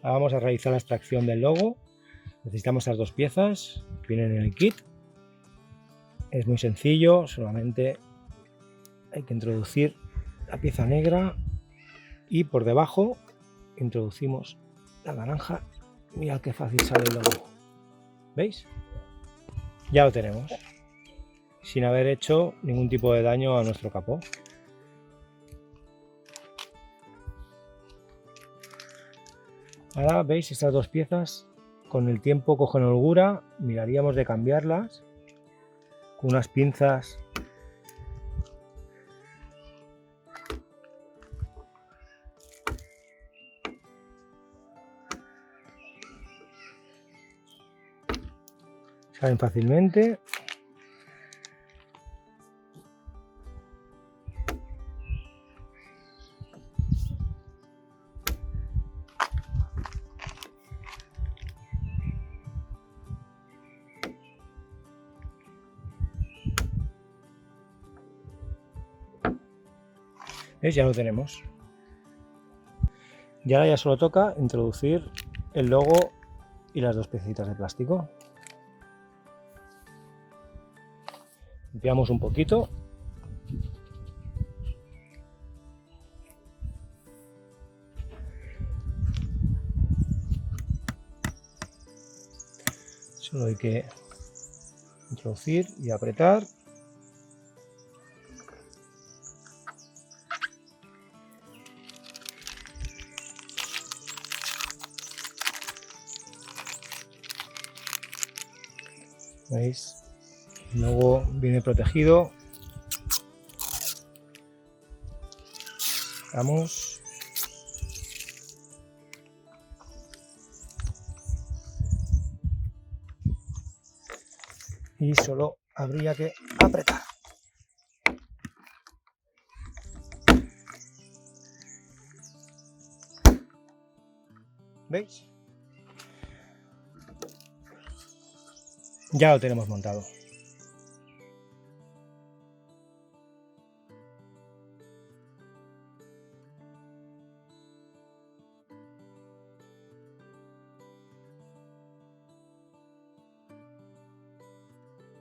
Ahora vamos a realizar la extracción del logo. Necesitamos estas dos piezas que vienen en el kit. Es muy sencillo, solamente hay que introducir la pieza negra y por debajo introducimos la naranja. Mirad qué fácil sale el logo. ¿Veis? Ya lo tenemos, sin haber hecho ningún tipo de daño a nuestro capó. Ahora veis estas dos piezas, con el tiempo cogen holgura, miraríamos de cambiarlas con unas pinzas. Salen fácilmente. ¿Veis? Ya lo tenemos. Y ahora ya solo toca introducir el logo y las dos piecitas de plástico. Limpiamos un poquito. Solo hay que introducir y apretar. ¿Veis? Luego viene protegido. Vamos. Y solo habría que apretar. ¿Veis? Ya lo tenemos montado.